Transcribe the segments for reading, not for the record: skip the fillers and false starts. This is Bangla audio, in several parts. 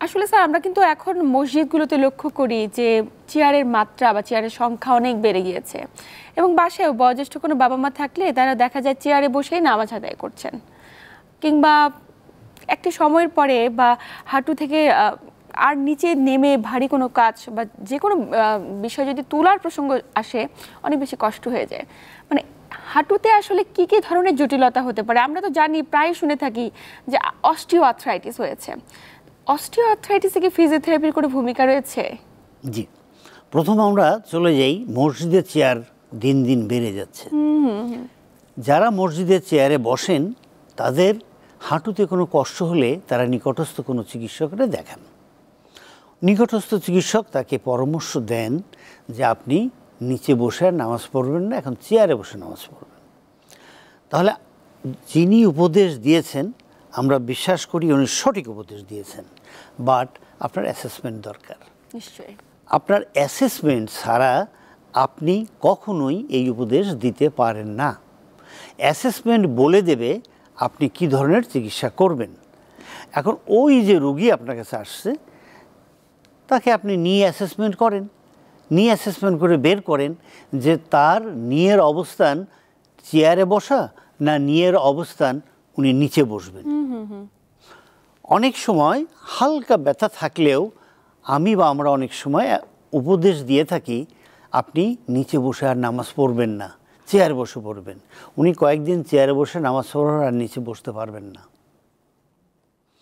আসলে স্যার আমরা কিন্তু এখন মসজিদগুলোতে লক্ষ্য করি যে চেয়ারের মাত্রা বা চেয়ারের সংখ্যা অনেক বেড়ে গিয়েছে, এবং বাসায়ও বয়োজ্যেষ্ঠ কোনো বাবা মা থাকলে তারা দেখা যায় চেয়ারে বসেই নামাজ আদায় করছেন, কিংবা একটি সময়ের পরে বা হাঁটু থেকে আর নিচে নেমে ভারী কোনো কাজ বা যে কোনো বিষয় যদি তোলার প্রসঙ্গ আসে অনেক বেশি কষ্ট হয়ে যায়। মানে হাঁটুতে আসলে কি কি ধরনের জটিলতা হতে পারে? আমরা তো জানি, প্রায় শুনে থাকি যে অস্টিও আর্থ্রাইটিস হয়েছে। অস্টিও আর্থ্রাইটিসে কি ফিজিওথেরাপির কোনো ভূমিকা রয়েছে? জি, প্রথম আমরা চলে যাই মসজিদের চেয়ার দিন দিন বেড়ে যাচ্ছে। যারা মসজিদের চেয়ারে বসেন তাদের হাঁটুতে কোনো কষ্ট হলে তারা নিকটস্থ কোনো চিকিৎসকের দেখান। নিকটস্থ চিকিৎসক তাকে পরামর্শ দেন যে আপনি নিচে বসে আর নামাজ পড়বেন না, এখন চেয়ারে বসে নামাজ পড়বেন। তাহলে যিনি উপদেশ দিয়েছেন আমরা বিশ্বাস করি উনি সঠিক উপদেশ দিয়েছেন, বাট আপনার অ্যাসেসমেন্ট দরকার। নিশ্চয়ই। আপনার অ্যাসেসমেন্ট ছাড়া আপনি কখনোই এই উপদেশ দিতে পারেন না। অ্যাসেসমেন্ট বলে দেবে আপনি কি ধরনের চিকিৎসা করবেন। এখন ওই যে রোগী আপনার কাছে আসছে তাকে আপনি নিয়ে অ্যাসেসমেন্ট করেন, নিয়ে অ্যাসেসমেন্ট করে বের করেন যে তার নিয়ের অবস্থান চেয়ারে বসা না নিয়ের অবস্থান উনি নিচে বসবেন। অনেক সময় হালকা ব্যথা থাকলেও আমি বা আমরা অনেক সময় উপদেশ দিয়ে থাকি আপনি নিচে বসে আর নামাজ পড়বেন না, চেয়ারে বসে পড়বেন। উনি কয়েকদিন চেয়ারে বসে নামাজ পড়ার আর নিচে বসতে পারবেন না,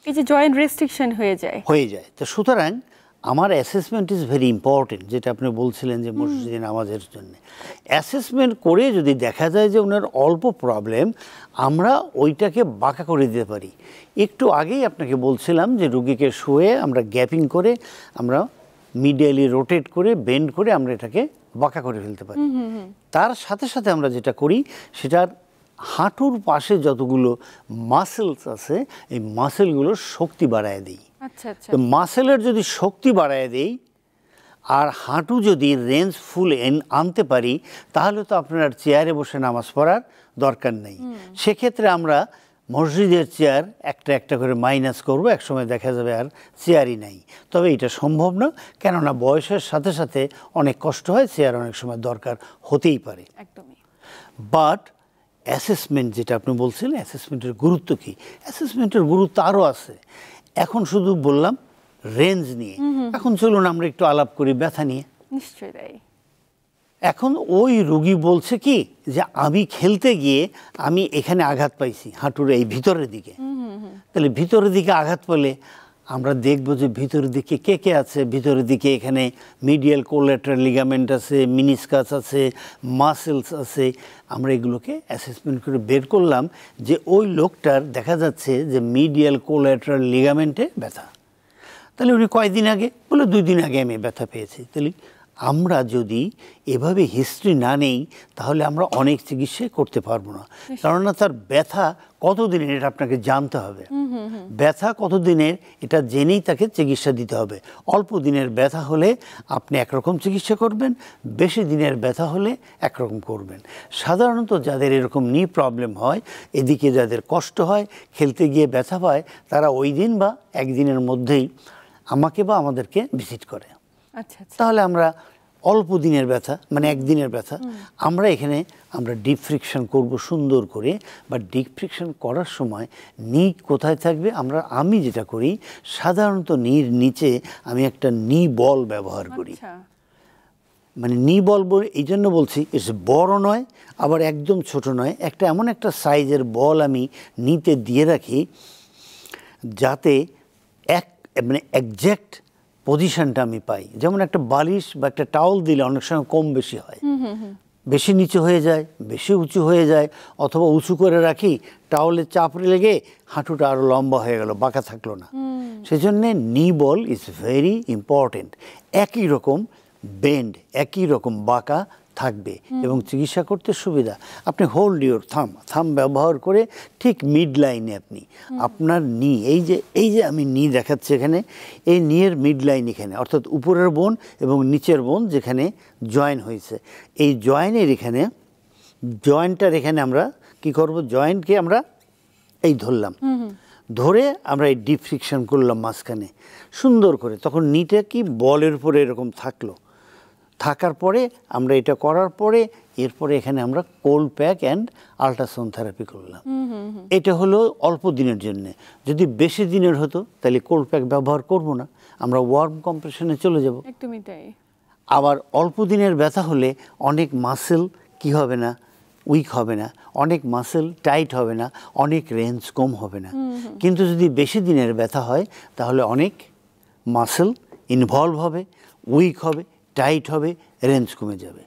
এই যে জয়েন্ট রেস্ট্রিকশন হয়ে যায়। তো সুতরাং আমার অ্যাসেসমেন্ট ইজ ভেরি ইম্পর্টেন্ট, যেটা আপনি বলছিলেন যে মসজিদে নামাজের জন্য অ্যাসেসমেন্ট করে যদি দেখা যায় যে ওনার অল্প প্রবলেম, আমরা ওইটাকে বাঁকা করে দিতে পারি। একটু আগেই আপনাকে বলছিলাম যে রুগীকে শুয়ে আমরা গ্যাপিং করে আমরা মিডিয়ালি রোটেট করে বেন্ড করে আমরা এটাকে বাঁকা করে ফেলতে পারি। তার সাথে সাথে আমরা যেটা করি সেটার হাঁটুর পাশে যতগুলো মাসেলস আছে এই মাসেলগুলোর শক্তি বাড়ায় দিই। আচ্ছা আচ্ছা। তো মাসেলের যদি শক্তি বাড়ায় দেই আর হাঁটু যদি রেঞ্জ ফুল আনতে পারি তাহলে তো আপনার চেয়ারে বসে নামাজ পড়ার দরকার নেই। সেক্ষেত্রে আমরা মসজিদের চেয়ার একটা একটা করে মাইনাস করবো, একসময় দেখা যাবে আর চেয়ারই নাই। তবে এটা সম্ভব না, কেননা বয়সের সাথে সাথে অনেক কষ্ট হয়, চেয়ার অনেক সময় দরকার হতেই পারে। একদমই। বাট অ্যাসেসমেন্ট যেটা আপনি বলছিলেন, অ্যাসেসমেন্টের গুরুত্ব কী? অ্যাসেসমেন্টের গুরুত্ব আরও আছে। এখন শুধু বললাম রেঞ্জ নিয়ে, এখন চলুন আমরা একটু আলাপ করি ব্যথা নিয়ে। নিশ্চয়ই তাই। এখন ওই রোগী বলছে কি যে আমি খেলতে গিয়ে আমি এখানে আঘাত পাইছি হাঁটুর এই ভিতরের দিকে। তাহলে ভিতরের দিকে আঘাত পেলে আমরা দেখব যে ভিতরের দিকে কে কে আছে। ভিতরের দিকে এখানে মিডিয়াল কোল্যাটারাল লিগামেন্ট আছে, মিনিসকাস আছে, মাসেলস আছে। আমরা এগুলোকে অ্যাসেসমেন্ট করে বের করলাম যে ওই লোকটার দেখা যাচ্ছে যে মিডিয়াল কোল্যাটারাল লিগামেন্টে ব্যথা। তাহলে উনি কয়দিন আগে বলে 2 দিন আগে আমি ব্যথা পেয়েছি। তাহলে আমরা যদি এভাবে হিস্ট্রি না নেই তাহলে আমরা অনেক চিকিৎসা করতে পারবো না, কেননা তার ব্যথা কতদিনের এটা আপনাকে জানতে হবে। ব্যথা কতদিনের এটা জেনেই তাকে চিকিৎসা দিতে হবে। অল্প দিনের ব্যথা হলে আপনি একরকম চিকিৎসা করবেন, বেশি দিনের ব্যথা হলে একরকম করবেন। সাধারণত যাদের এরকম নি প্রবলেম হয়, এদিকে যাদের কষ্ট হয়, খেলতে গিয়ে ব্যথা পায়, তারা ওই দিন বা একদিনের মধ্যেই আমাকে বা আমাদেরকে ভিজিট করে। আচ্ছা আচ্ছা। তাহলে আমরা অল্প দিনের ব্যথা মানে একদিনের ব্যথা আমরা এখানে আমরা ডিপ ফ্রিকশন করব সুন্দর করে। বা ডিপ ফ্রিকশন করার সময় নি কোথায় থাকবে, আমি যেটা করি সাধারণত নির নিচে আমি একটা নি বল ব্যবহার করি। মানে নি বল এই জন্য বলছি, এস বড় নয় আবার একদম ছোট নয়, একটা এমন একটা সাইজের বল আমি নিতে দিয়ে রাখি যাতে মানে একজ্যাক্ট পজিশনটা আমি পাই। যেমন একটা বালিশ বা একটা টাওয়াল দিলে অনেক সময় কম বেশি হয়, বেশি নিচু হয়ে যায়, বেশি উঁচু হয়ে যায়, অথবা উঁচু করে রাখি টাওয়ালের চাপ লেগে হাঁটুটা আরও লম্বা হয়ে গেল, বাঁকা থাকলো না। সেজন্যে নি বল ইজ ভেরি ইম্পর্টেন্ট। একই রকম বেন্ড, একই রকম বাঁকা থাকবে এবং চিকিৎসা করতে সুবিধা। আপনি হোল্ড ইউর থাম ব্যবহার করে ঠিক মিড লাইনে আপনি আপনার নি, এই যে আমি নি দেখাচ্ছি এখানে, এই নিয়ের মিড লাইন এখানে, অর্থাৎ উপরের বোন এবং নিচের বোন যেখানে জয়েন হয়েছে, এই জয়েনের এখানে জয়েন্টটার এখানে আমরা কি করব, জয়েন্টকে আমরা এই ধরলাম, ধরে আমরা এই ডিপ ফ্রিকশন করলাম মাঝখানে সুন্দর করে, তখন নিটা কি বলের উপরে এরকম থাকলো, থাকার পরে আমরা এটা করার পরে এরপরে এখানে আমরা cold pack and ultrasound therapy করলাম। এটা হলো অল্প দিনের জন্যে। যদি বেশি দিনের হতো তাহলে কোল্ড প্যাক ব্যবহার করব না, আমরা ওয়ার্ম কম্প্রেশনে চলে যাব। একদমই তাই। আবার অল্প দিনের ব্যথা হলে অনেক মাসেল কি হবে না, উইক হবে না, অনেক মাসেল টাইট হবে না, অনেক রেঞ্জ কম হবে না। কিন্তু যদি বেশি দিনের ব্যথা হয় তাহলে অনেক মাসেল ইনভলভ হবে, উইক হবে, টাইট হবে, রেঞ্জ কমে যাবে।